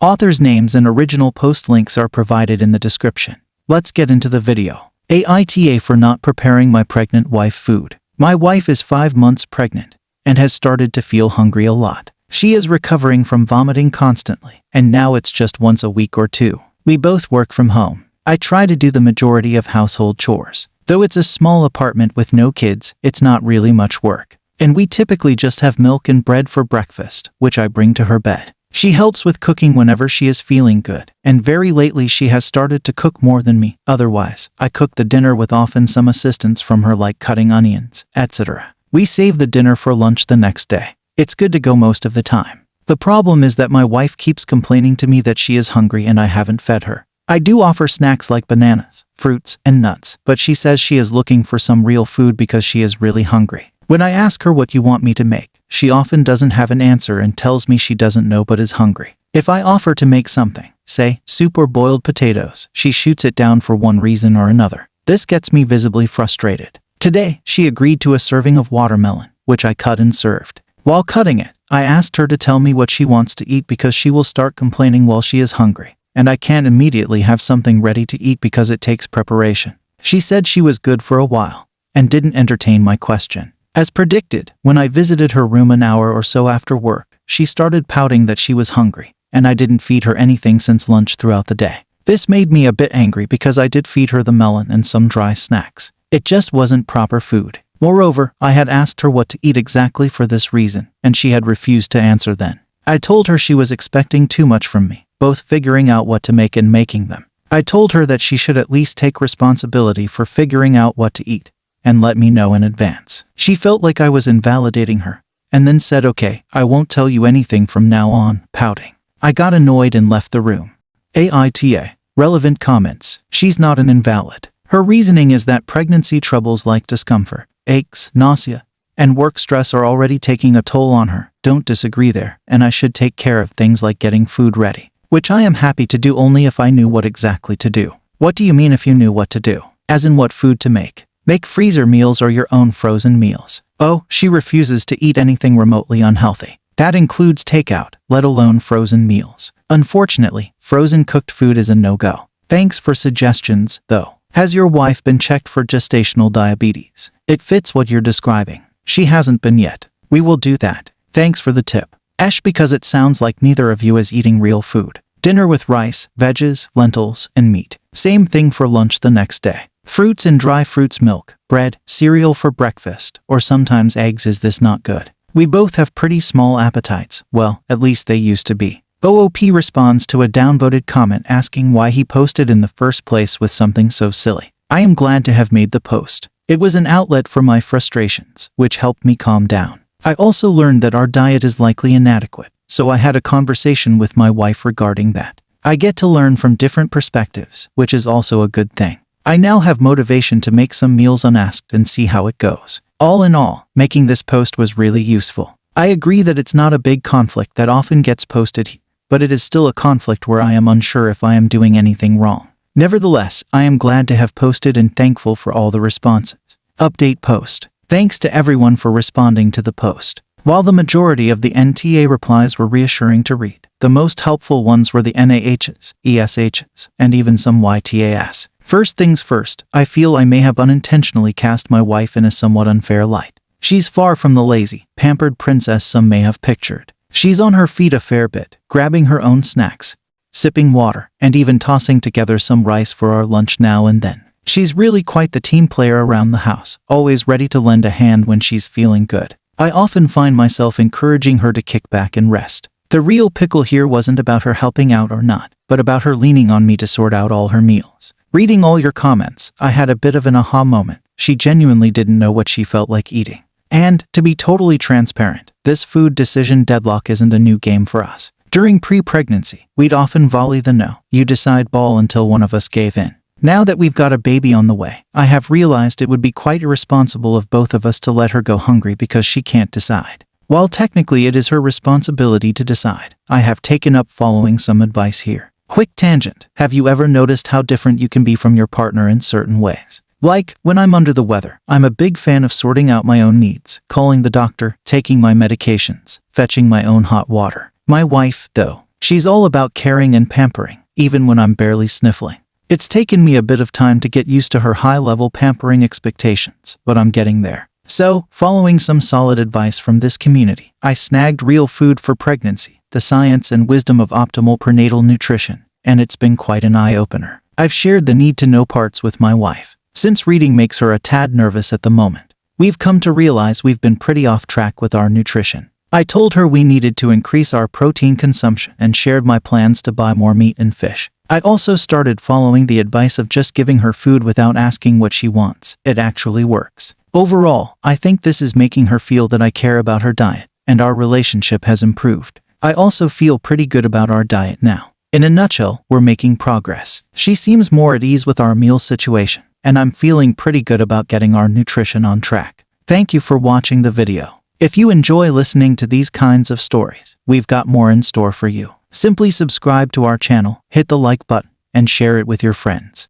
Authors' names and original post links are provided in the description. Let's get into the video. AITA for not preparing my pregnant wife food. My wife is 5 months pregnant and has started to feel hungry a lot. She is recovering from vomiting constantly, and now it's just once a week or two. We both work from home. I try to do the majority of household chores. Though it's a small apartment with no kids, it's not really much work. And we typically just have milk and bread for breakfast, which I bring to her bed. She helps with cooking whenever she is feeling good, and very lately she has started to cook more than me. Otherwise, I cook the dinner with often some assistance from her, like cutting onions, etc. We save the dinner for lunch the next day. It's good to go most of the time. The problem is that my wife keeps complaining to me that she is hungry and I haven't fed her. I do offer snacks like bananas, fruits, and nuts, but she says she is looking for some real food because she is really hungry. When I ask her what you want me to make, she often doesn't have an answer and tells me she doesn't know but is hungry. If I offer to make something, say soup or boiled potatoes, she shoots it down for one reason or another. This gets me visibly frustrated. Today, she agreed to a serving of watermelon, which I cut and served. While cutting it, I asked her to tell me what she wants to eat because she will start complaining while she is hungry, and I can't immediately have something ready to eat because it takes preparation. She said she was good for a while, and didn't entertain my question. As predicted, when I visited her room an hour or so after work, she started pouting that she was hungry, and I didn't feed her anything since lunch throughout the day. This made me a bit angry because I did feed her the melon and some dry snacks. It just wasn't proper food. Moreover, I had asked her what to eat exactly for this reason, and she had refused to answer then. I told her she was expecting too much from me, both figuring out what to make and making them. I told her that she should at least take responsibility for figuring out what to eat, and let me know in advance. She felt like I was invalidating her, and then said, "Okay, I won't tell you anything from now on," pouting. I got annoyed and left the room. AITA. Relevant comments. She's not an invalid. Her reasoning is that pregnancy troubles like discomfort, aches, nausea, and work stress are already taking a toll on her. Don't disagree there, and I should take care of things like getting food ready, which I am happy to do only if I knew what exactly to do. What do you mean if you knew what to do? As in what food to make? Make freezer meals or your own frozen meals. Oh, she refuses to eat anything remotely unhealthy. That includes takeout, let alone frozen meals. Unfortunately, frozen cooked food is a no-go. Thanks for suggestions, though. Has your wife been checked for gestational diabetes? It fits what you're describing. She hasn't been yet. We will do that. Thanks for the tip. Because it sounds like neither of you is eating real food. Dinner with rice, veggies, lentils, and meat. Same thing for lunch the next day. Fruits and dry fruits, milk, bread, cereal for breakfast, or sometimes eggs. Is this not good? We both have pretty small appetites. Well, at least they used to be. OOP responds to a downvoted comment asking why he posted in the first place with something so silly. I am glad to have made the post. It was an outlet for my frustrations, which helped me calm down. I also learned that our diet is likely inadequate, so I had a conversation with my wife regarding that. I get to learn from different perspectives, which is also a good thing. I now have motivation to make some meals unasked and see how it goes. All in all, making this post was really useful. I agree that it's not a big conflict that often gets posted, but it is still a conflict where I am unsure if I am doing anything wrong. Nevertheless, I am glad to have posted and thankful for all the responses. Update post. Thanks to everyone for responding to the post. While the majority of the NTA replies were reassuring to read, the most helpful ones were the NAHs, ESHs, and even some YTAs. First things first, I feel I may have unintentionally cast my wife in a somewhat unfair light. She's far from the lazy, pampered princess some may have pictured. She's on her feet a fair bit, grabbing her own snacks, sipping water, and even tossing together some rice for our lunch now and then. She's really quite the team player around the house, always ready to lend a hand when she's feeling good. I often find myself encouraging her to kick back and rest. The real pickle here wasn't about her helping out or not, but about her leaning on me to sort out all her meals. Reading all your comments, I had a bit of an aha moment. She genuinely didn't know what she felt like eating. And, to be totally transparent, this food decision deadlock isn't a new game for us. During pre-pregnancy, we'd often volley the no, you decide ball until one of us gave in. Now that we've got a baby on the way, I have realized it would be quite irresponsible of both of us to let her go hungry because she can't decide. While technically it is her responsibility to decide, I have taken up following some advice here. Quick tangent. Have you ever noticed how different you can be from your partner in certain ways? Like, when I'm under the weather, I'm a big fan of sorting out my own needs, calling the doctor, taking my medications, fetching my own hot water. My wife, though, She's all about caring and pampering, even when I'm barely sniffling. It's taken me a bit of time to get used to her high-level pampering expectations, but I'm getting there. So, following some solid advice from this community, I snagged Real Food for Pregnancy, The Science and Wisdom of Optimal Prenatal Nutrition, and it's been quite an eye-opener. I've shared the need-to-know parts with my wife, since reading makes her a tad nervous at the moment. We've come to realize we've been pretty off track with our nutrition. I told her we needed to increase our protein consumption and shared my plans to buy more meat and fish. I also started following the advice of just giving her food without asking what she wants. It actually works. Overall, I think this is making her feel that I care about her diet, and our relationship has improved. I also feel pretty good about our diet now. In a nutshell, we're making progress. She seems more at ease with our meal situation, and I'm feeling pretty good about getting our nutrition on track. Thank you for watching the video. If you enjoy listening to these kinds of stories, we've got more in store for you. Simply subscribe to our channel, hit the like button, and share it with your friends.